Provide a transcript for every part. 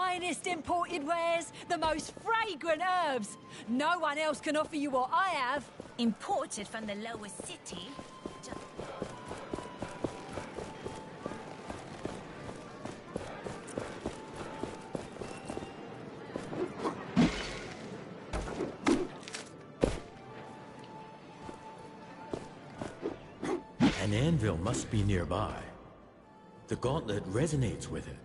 finest imported wares, the most fragrant herbs. No one else can offer you what I have. Imported from the lower city? An anvil must be nearby. The gauntlet resonates with it.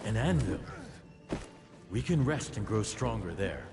An anvil. We can rest and grow stronger there.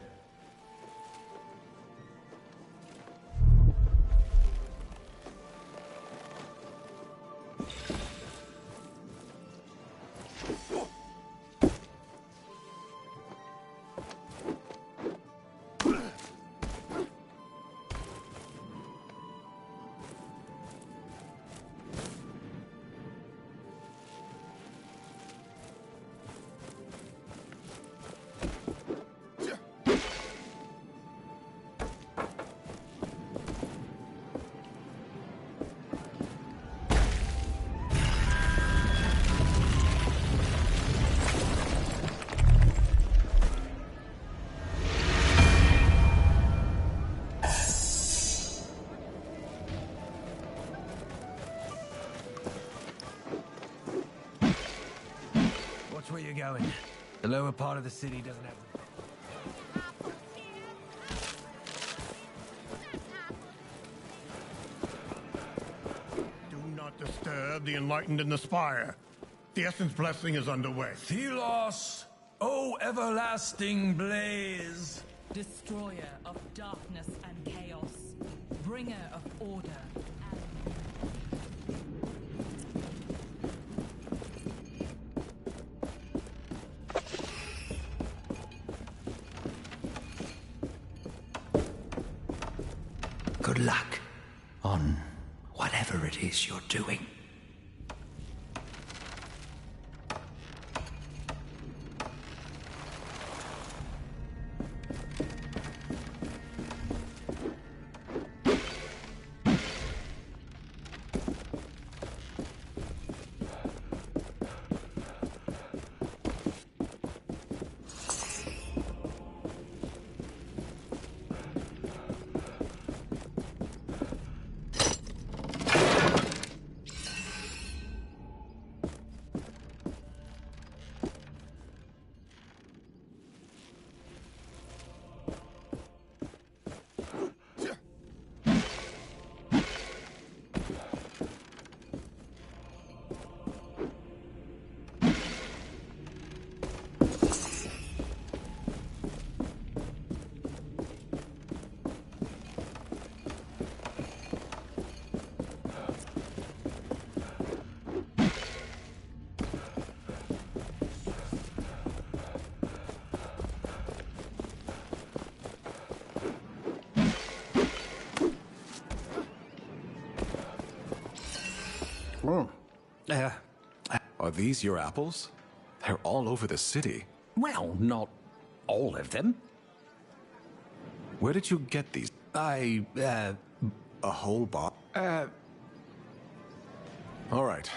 Where you're going. The lower part of the city doesn't have... Do not disturb the enlightened in the spire. The Essence Blessing is underway. Thelos, O everlasting blaze! Destroyer of darkness and chaos, bringer of order Good luck on whatever it is you're doing. Are these your apples? They're all over the city. Well, not all of them. Where did you get these? A whole bar. All right.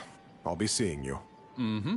I'll be seeing you. Mm-hmm.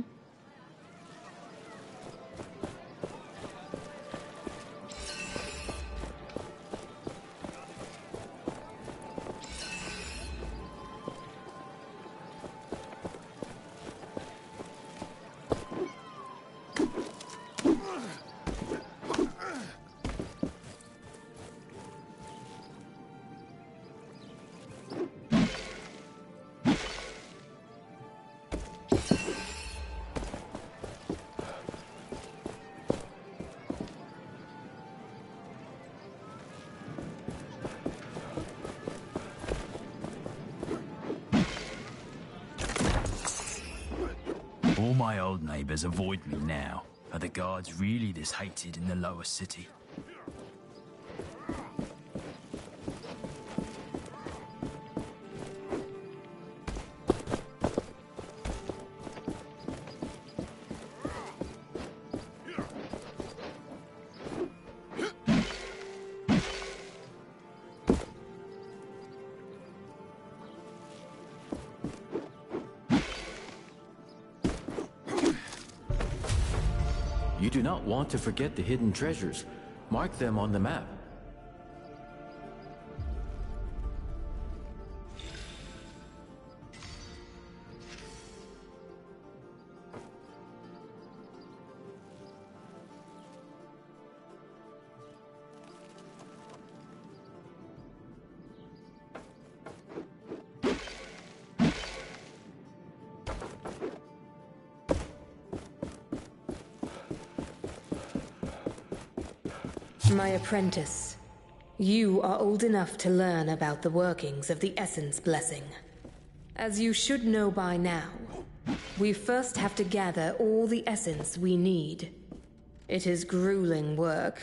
All my old neighbors avoid me now. Are the guards really this hated in the lower city? You do not want to forget the hidden treasures. Mark them on the map. My apprentice, you are old enough to learn about the workings of the Essence Blessing. As you should know by now, we first have to gather all the essence we need. It is grueling work,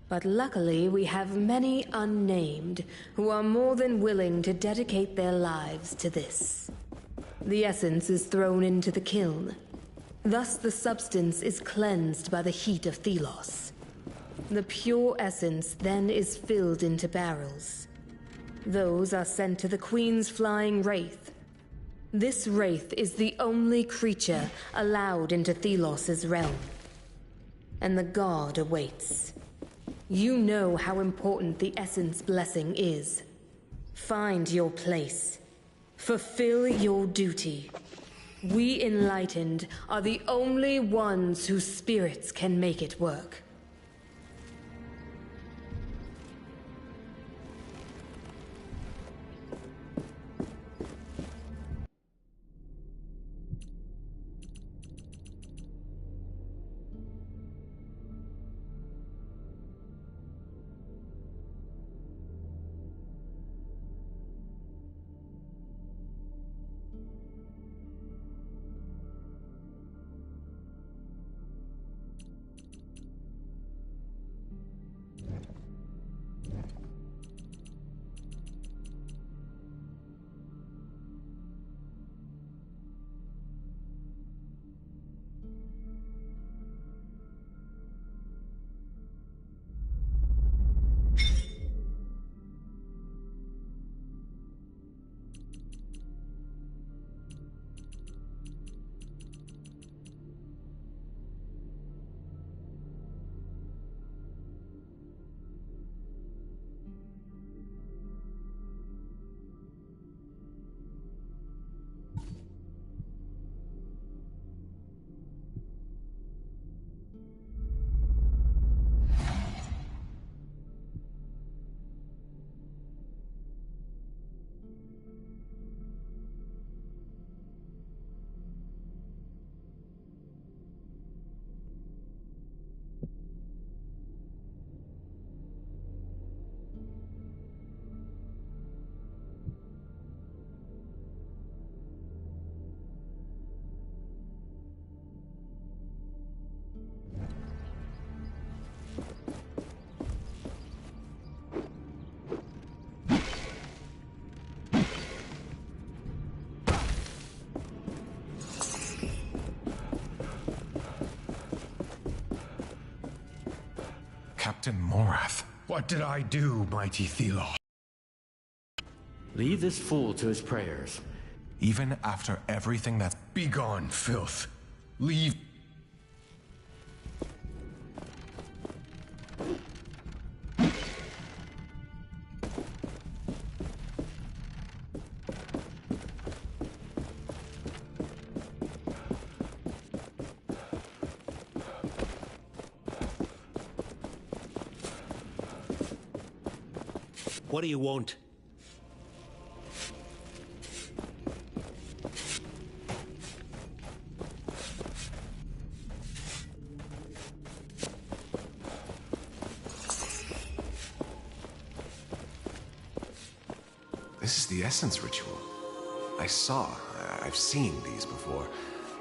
but luckily we have many unnamed who are more than willing to dedicate their lives to this. The essence is thrown into the kiln. Thus the substance is cleansed by the heat of Thelos. The pure essence then is filled into barrels. Those are sent to the Queen's flying wraith. This wraith is the only creature allowed into Thelos' realm. And the guard awaits. You know how important the Essence Blessing is. Find your place. Fulfill your duty. We Enlightened are the only ones whose spirits can make it work. Captain Morath. What did I do, mighty Thelos? Leave this fool to his prayers. Even after everything that's... Begone, filth. Leave. What do you want? This is the Essence ritual. I've seen these before.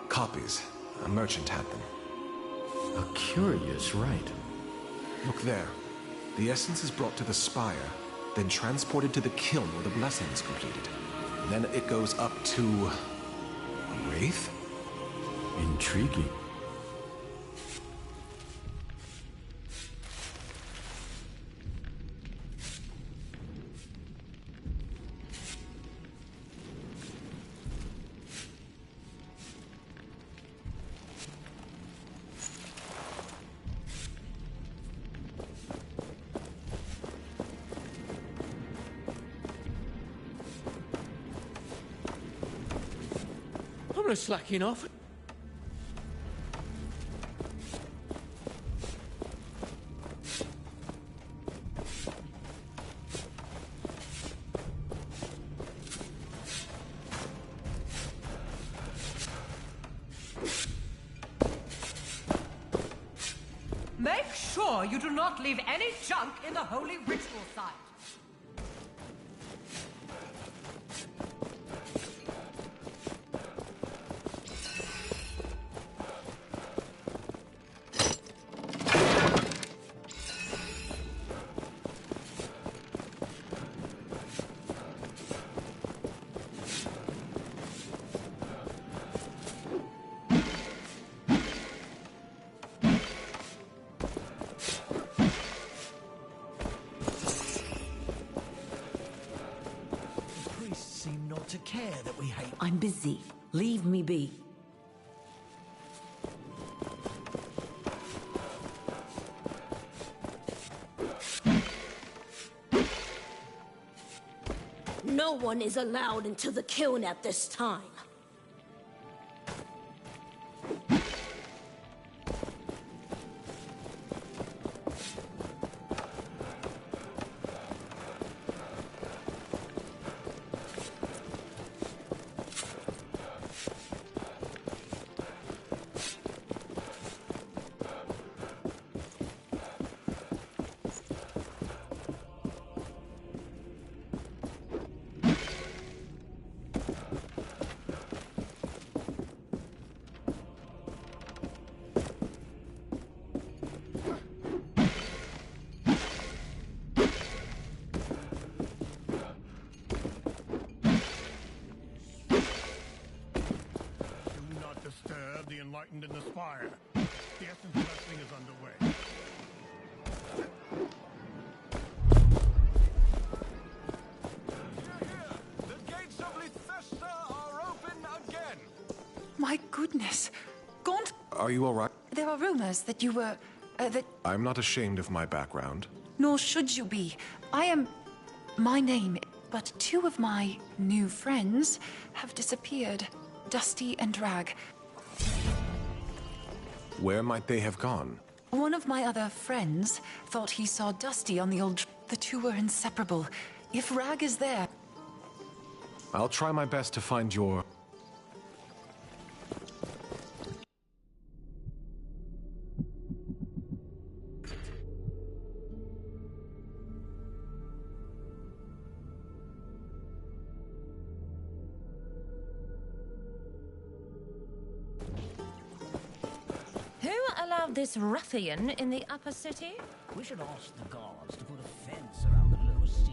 Copies. A merchant had them. A curious rite. Look there. The Essence is brought to the spire, then transported to the kiln where the blessing is completed. Then it goes up to... a wraith? Intriguing. I'm not slacking off. Make sure you do not leave any junk in the holy ritual site. To care that we hate. I'm busy. Leave me be. No one is allowed into the kiln at this time. Enlightened in the spire. The Essence blessing is underway. The gates of Lithesta are open again. My goodness. Gaunt. Are you all right? There are rumors that you were... that... I'm not ashamed of my background. Nor should you be. I am... my name... but two of my new friends have disappeared. Dusty and Rag. Where might they have gone? One of my other friends thought he saw Dusty on the old... The two were inseparable. If Rag is there... I'll try my best to find your... This ruffian in the upper city? We should ask the guards to put a fence around the lower city.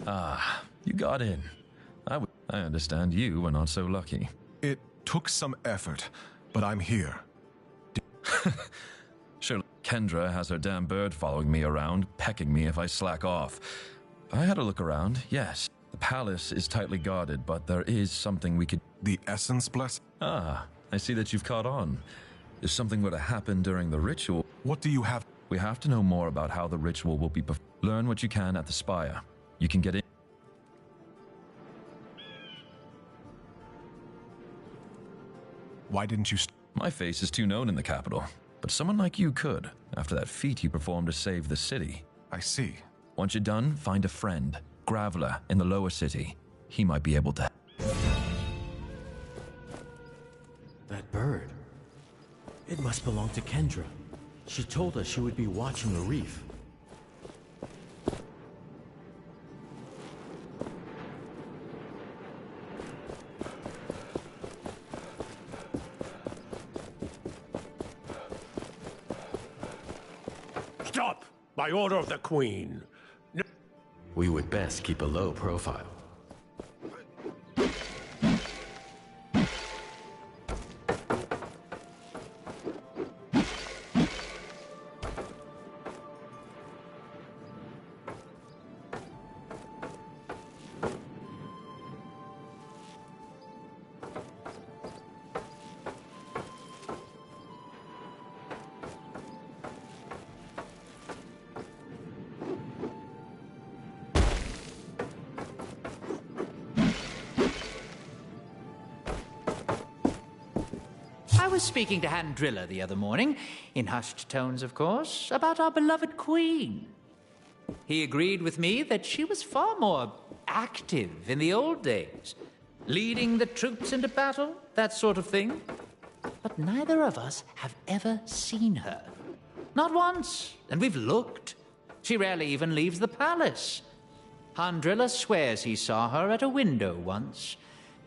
Ah, you got in. I understand you were not so lucky. It took some effort, but I'm here. Sure, Kendra has her damn bird following me around, pecking me if I slack off. I had a look around, yes. The palace is tightly guarded, but there is something we could... The essence bless? Ah, I see that you've caught on. If something were to happen during the ritual... What do you have? We have to know more about how the ritual will be performed. Learn what you can at the spire. You can get in... Why didn't you... My face is too known in the capital, but someone like you could, after that feat you performed to save the city. I see. Once you're done, find a friend, Graveler, in the lower city. He might be able to... That bird. It must belong to Kendra. She told us she would be watching the reef. Stop! By order of the Queen. We would best keep a low profile. I was speaking to Handrilla the other morning, in hushed tones, of course, about our beloved queen. He agreed with me that she was far more active in the old days, leading the troops into battle, that sort of thing. But neither of us have ever seen her. Not once, and we've looked. She rarely even leaves the palace. Handrilla swears he saw her at a window once,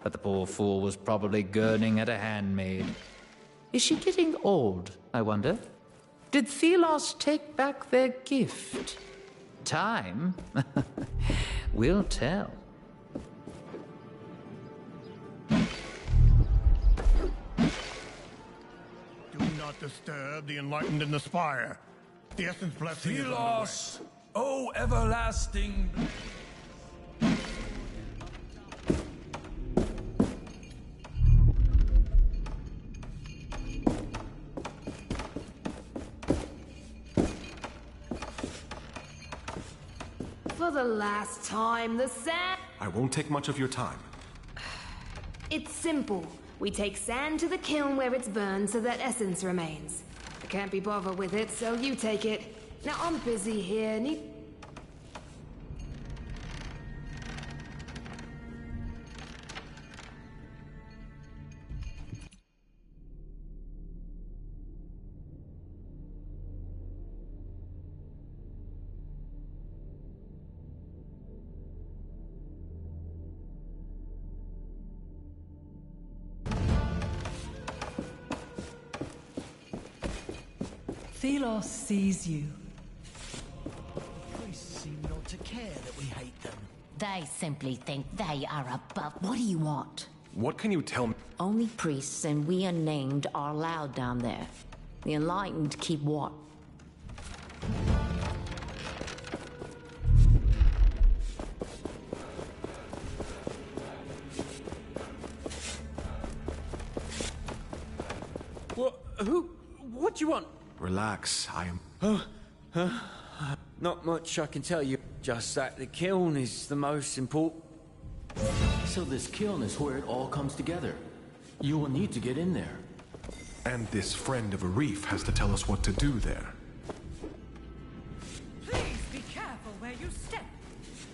but the poor fool was probably gurning at a handmaid. Is she getting old, I wonder? Did Thelos take back their gift? Time will tell. Do not disturb the enlightened in the spire. The essence blessing is on the way. Thelos, oh everlasting... For the last time, the sand... I won't take much of your time. It's simple. We take sand to the kiln where it's burned so that essence remains. I can't be bothered with it, so you take it. Now I'm busy here, Thelos sees you. The priests seem not to care that we hate them. They simply think they are above. What do you want? What can you tell me? Only priests and we unnamed are allowed down there. The enlightened keep what? What do you want? Relax, I am... Not much I can tell you. Just that the kiln is the most important. So this kiln is where it all comes together. You will need to get in there. And this friend of a reef has to tell us what to do there. Please be careful where you step.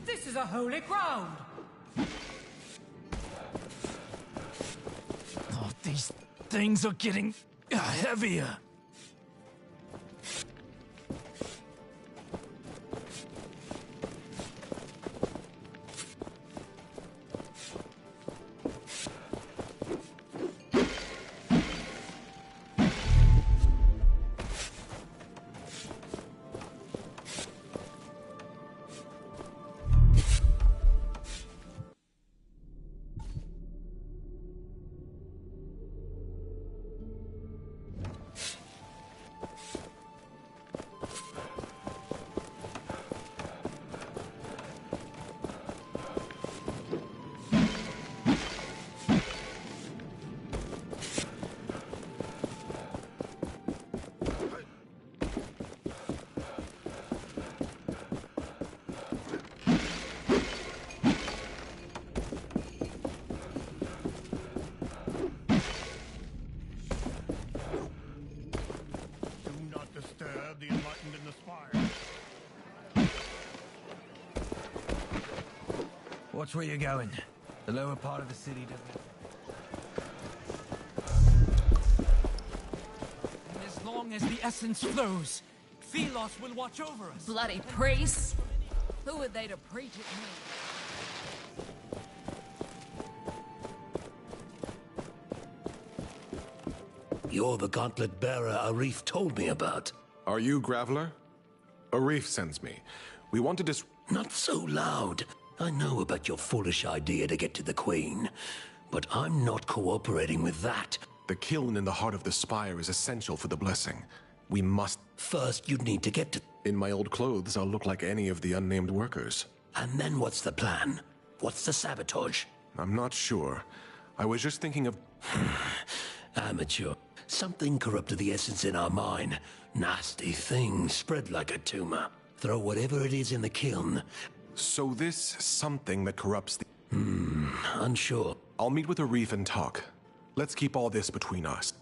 This is a holy ground. Oh, these things are getting heavier. spire. Watch where you're going. The lower part of the city doesn't... And as long as the essence flows, Philos will watch over us. Bloody priests! Who are they to preach at me? You're the gauntlet bearer Arif told me about. Are you Graveler? Arif sends me. We want to Not so loud. I know about your foolish idea to get to the Queen, but I'm not cooperating with that. The kiln in the heart of the spire is essential for the blessing. We must... First, you'd need to get to... In my old clothes, I'll look like any of the unnamed workers. And then what's the plan? What's the sabotage? I'm not sure. I was just thinking of... Amateur. Something corrupted the essence in our mine. Nasty thing spread like a tumor. Throw whatever it is in the kiln. So this something that corrupts the... Unsure. I'll meet with Arif and talk. Let's keep all this between us.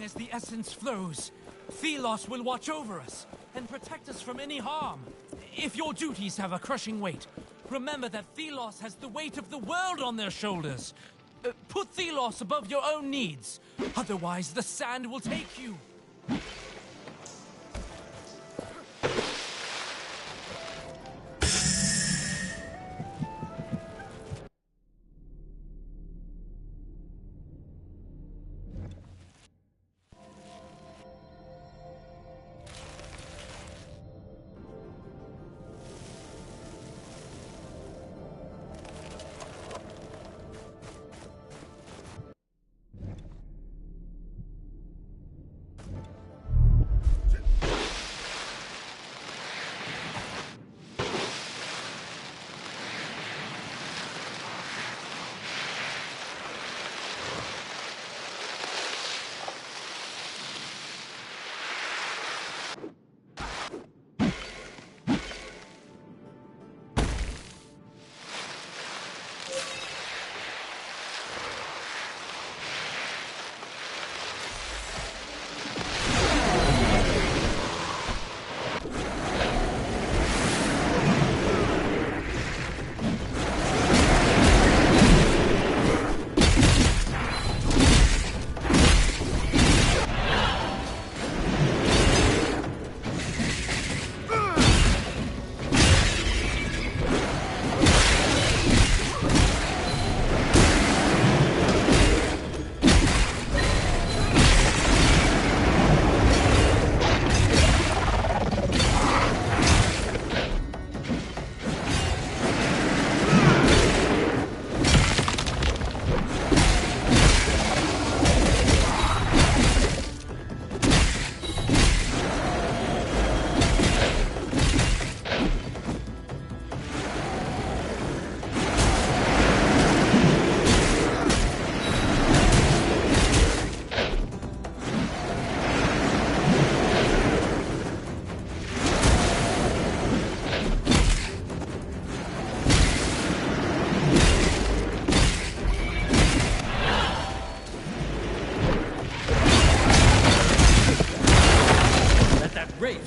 As the essence flows, Philos will watch over us and protect us from any harm. If your duties have a crushing weight, remember that Philos has the weight of the world on their shoulders. Put Philos above your own needs, otherwise the sand will take you.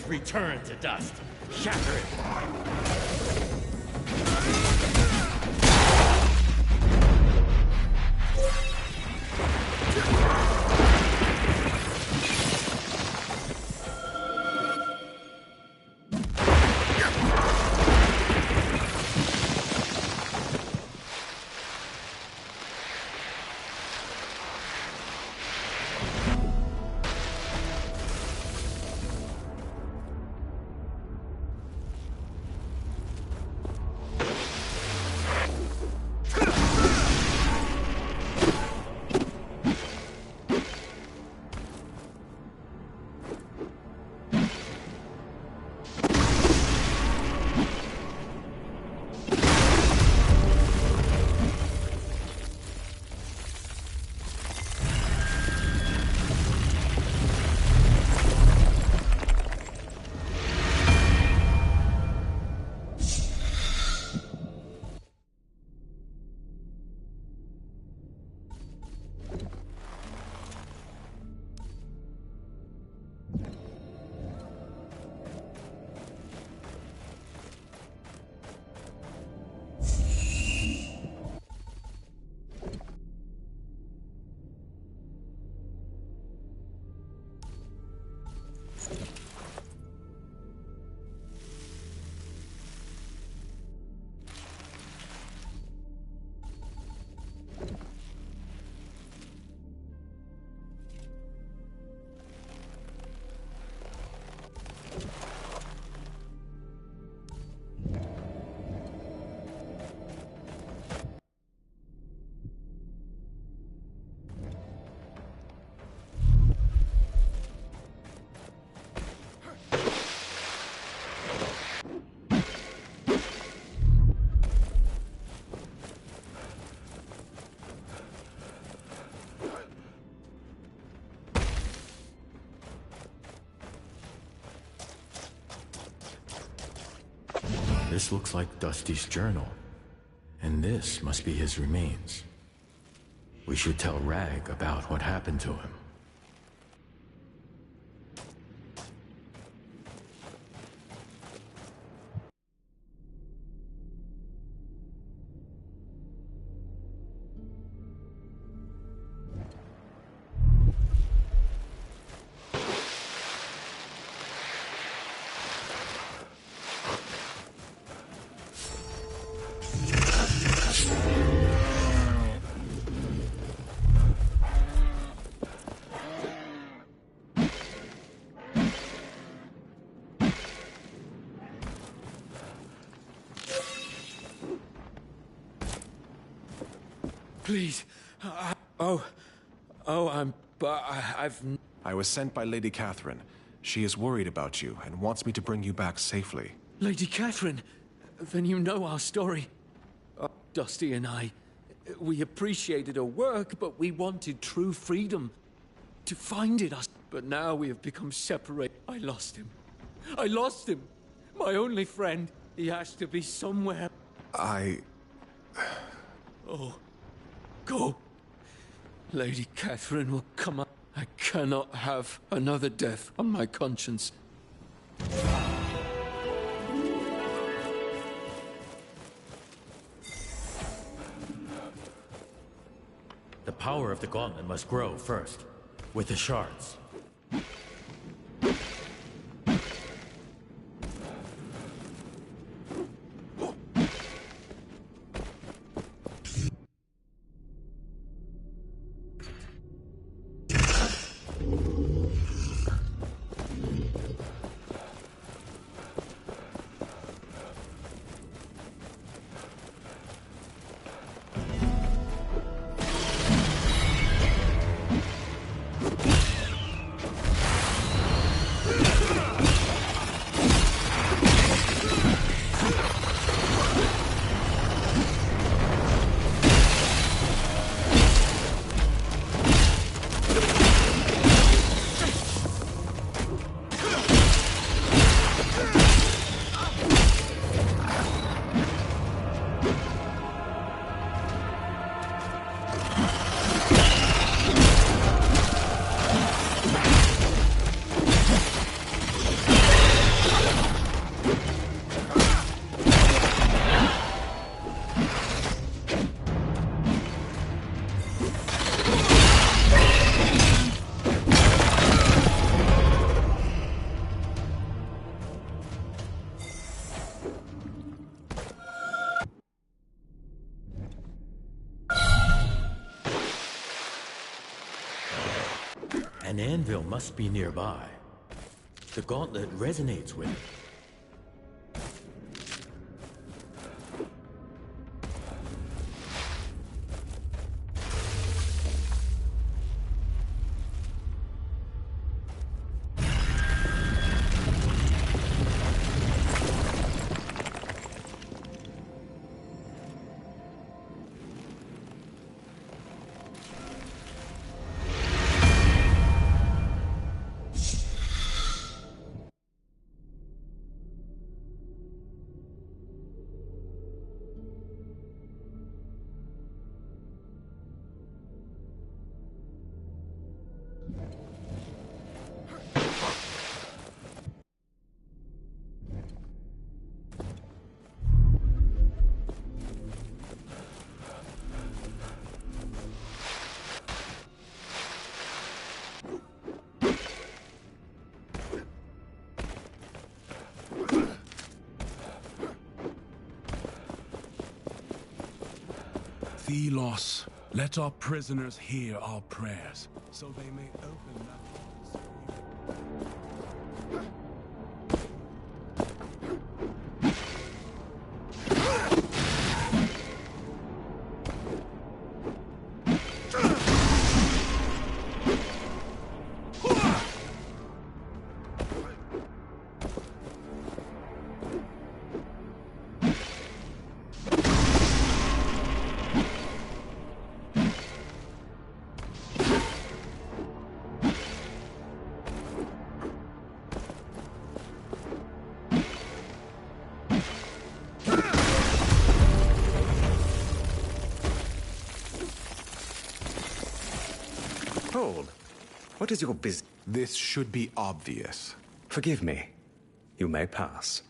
Return to dust. Shatter it. This looks like Dusty's journal, and this must be his remains. We should tell Rag about what happened to him. Please. I was sent by Lady Catherine. She is worried about you and wants me to bring you back safely. Lady Catherine, then you know our story. Dusty and I, we appreciated her work, but we wanted true freedom. To find it, but now we have become separated. I lost him. I lost him. My only friend. He has to be somewhere. Oh, go. Lady Catherine will come up. I cannot have another death on my conscience. The power of the gauntlet must grow first, with the shards. An anvil must be nearby. The gauntlet resonates with it. Thelos, let our prisoners hear our prayers, so they may open that... Hold. What is your business? This should be obvious. Forgive me. You may pass.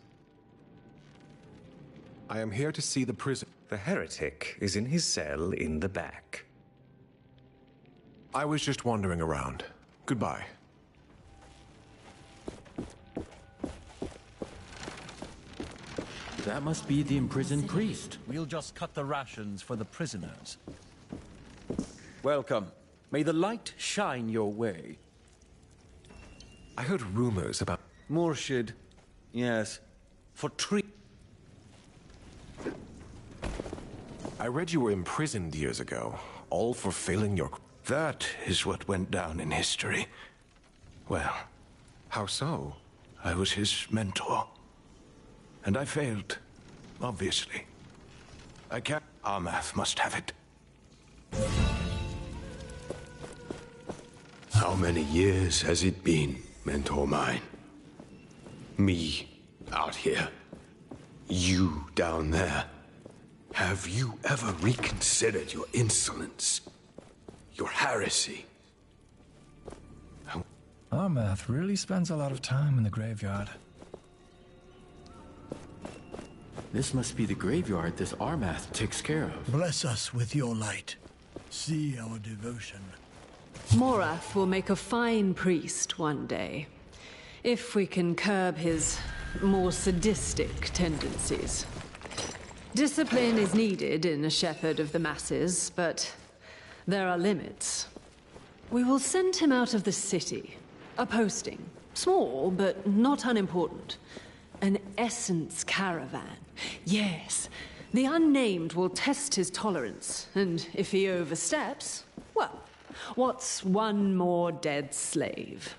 I am here to see the prison. The heretic is in his cell in the back. I was just wandering around. Goodbye. That must be the imprisoned priest. We'll just cut the rations for the prisoners. Welcome. May the light shine your way. I heard rumors about... Murshid. Yes. For I read you were imprisoned years ago, all for failing your... That is what went down in history. Well... How so? I was his mentor. And I failed, obviously. I can't... Armath must have it. How many years has it been, mentor mine? Me, out here. You, down there. Have you ever reconsidered your insolence? Your heresy? Armath really spends a lot of time in the graveyard. This must be the graveyard this Armath takes care of. Bless us with your light. See our devotion. Morath will make a fine priest one day, if we can curb his more sadistic tendencies. Discipline is needed in a shepherd of the masses, but there are limits. We will send him out of the city. A posting. Small, but not unimportant. An essence caravan. Yes, the unnamed will test his tolerance, and if he oversteps, well, what's one more dead slave?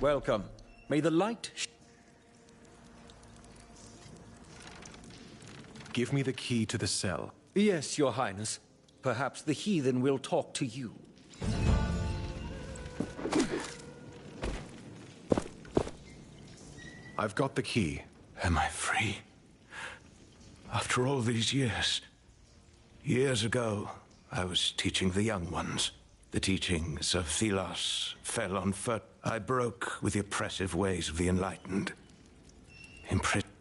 Welcome. May the light... Give me the key to the cell. Yes, Your Highness. Perhaps the heathen will talk to you. I've got the key. Am I free? After all these years? Years ago, I was teaching the young ones. The teachings of Thelos fell on foot. I broke with the oppressive ways of the enlightened.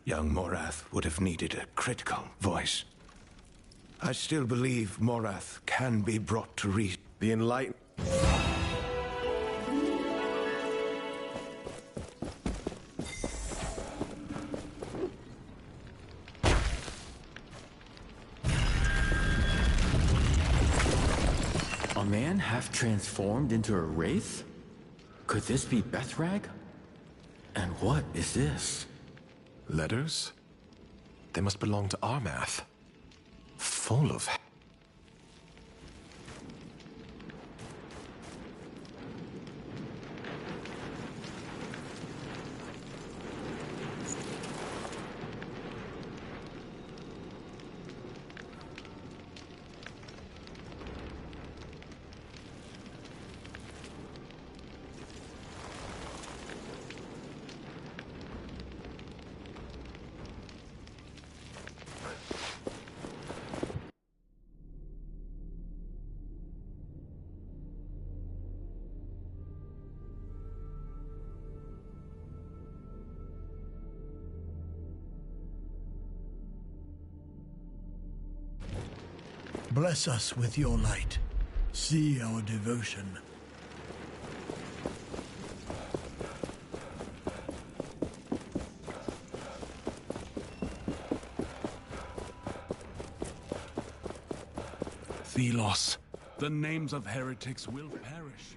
Young Morath would have needed a critical voice. I still believe Morath can be brought to reason. The enlightened... A man half transformed into a wraith? Could this be Bethrag? And what is this? Letters? They must belong to Armath. Full of... Bless us with your light. See our devotion. Thelos, the names of heretics will perish.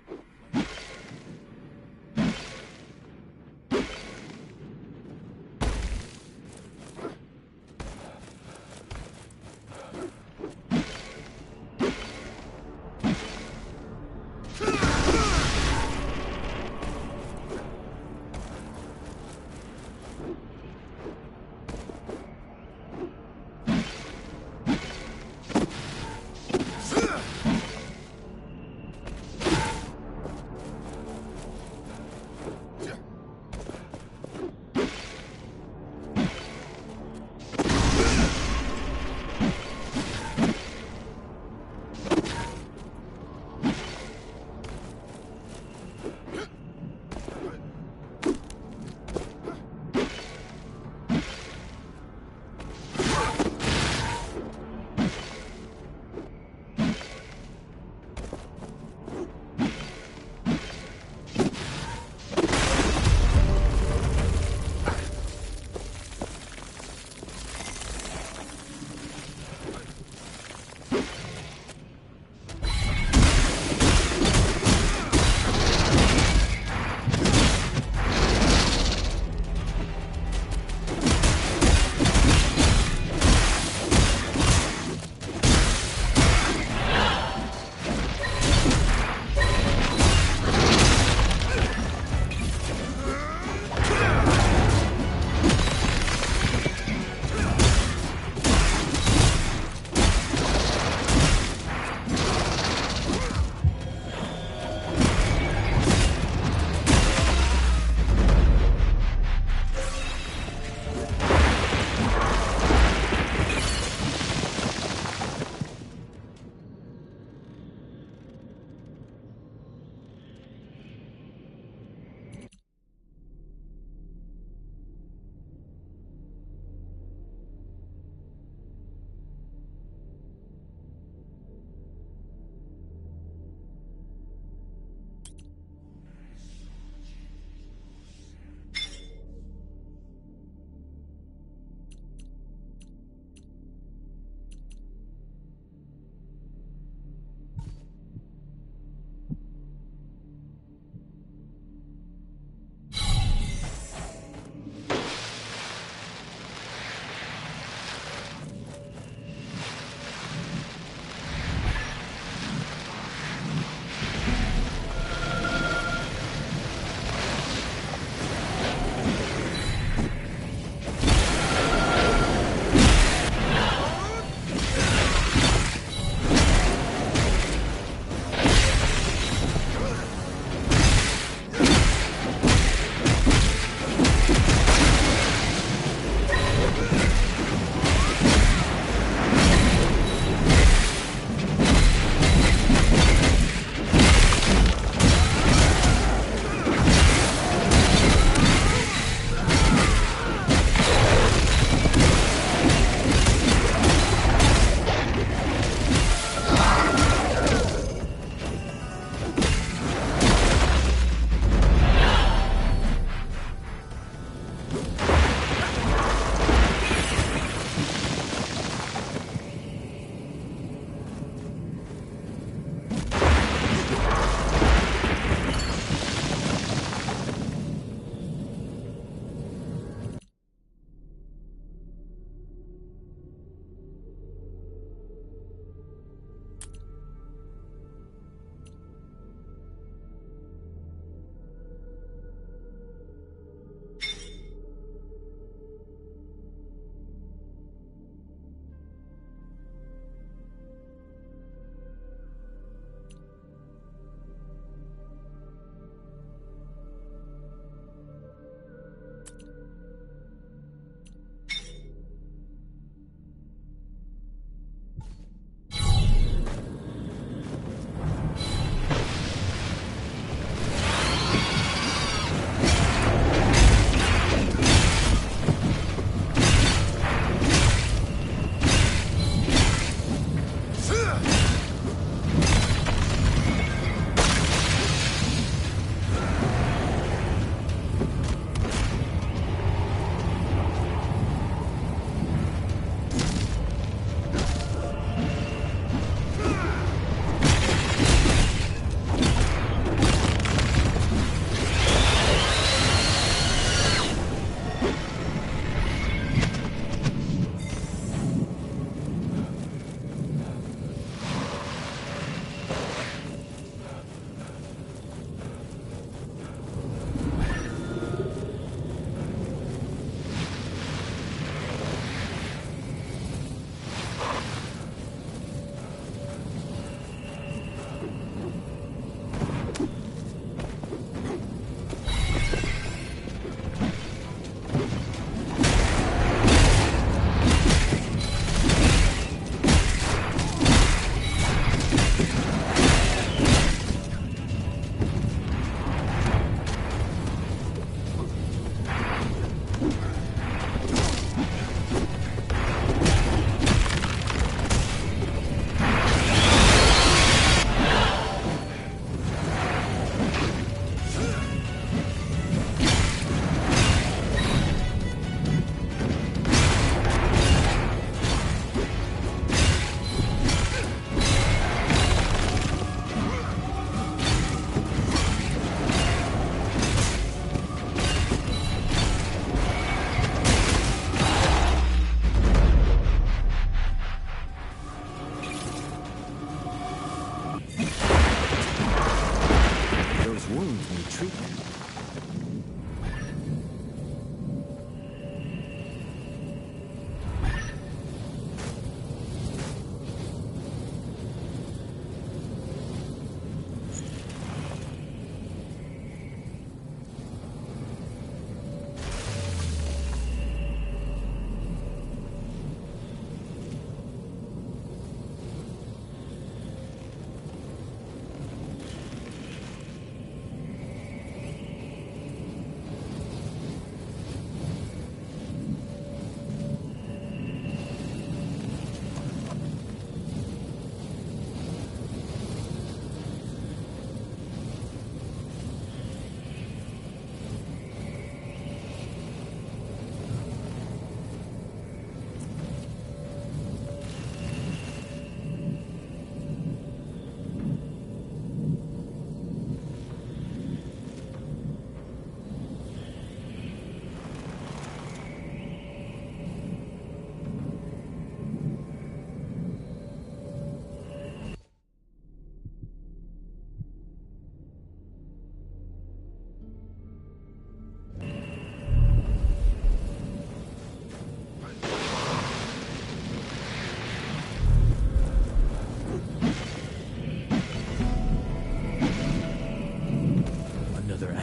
wounds need treatment.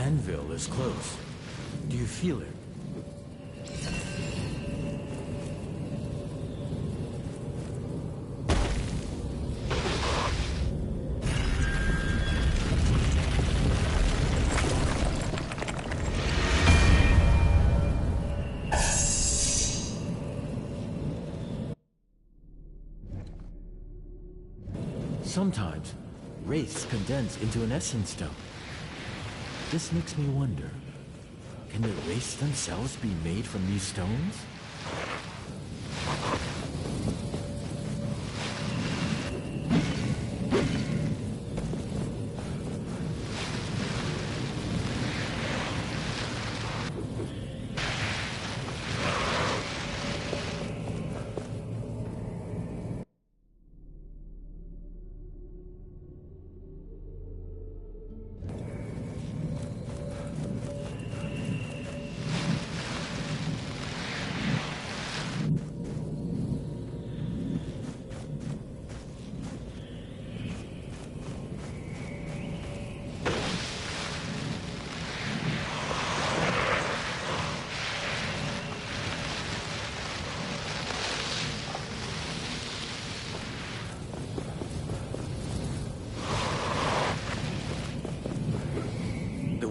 Anvil is close. Do you feel it? Sometimes, wraiths condense into an essence stone. This makes me wonder, can the wraiths themselves be made from these stones?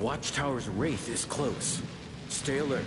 Watchtower's wraith is close. Stay alert.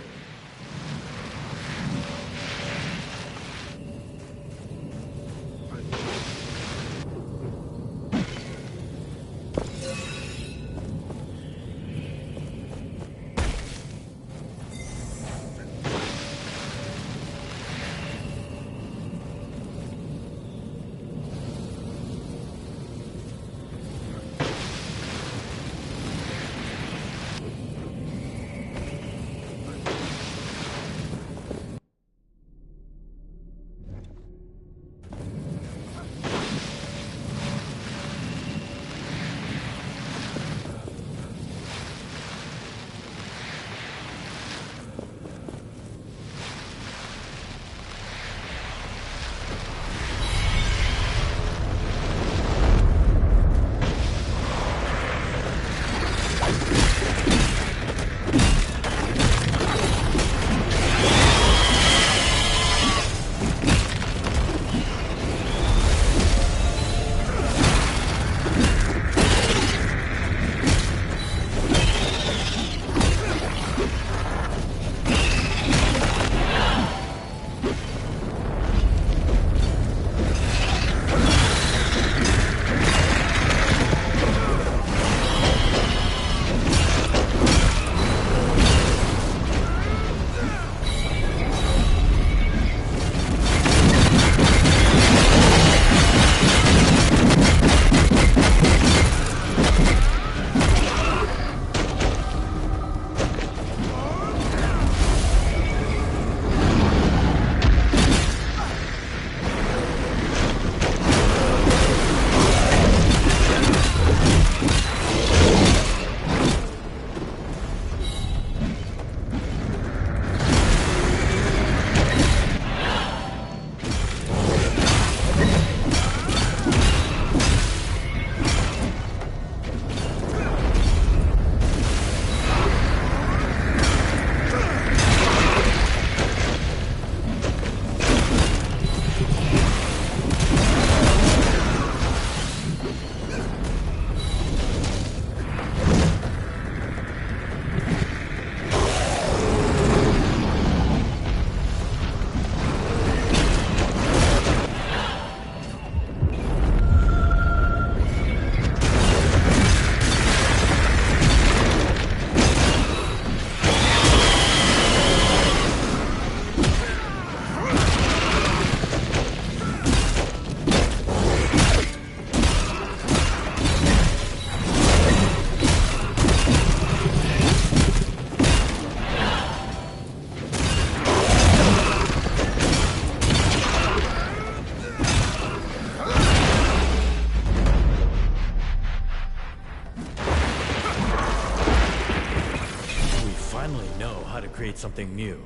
create something new.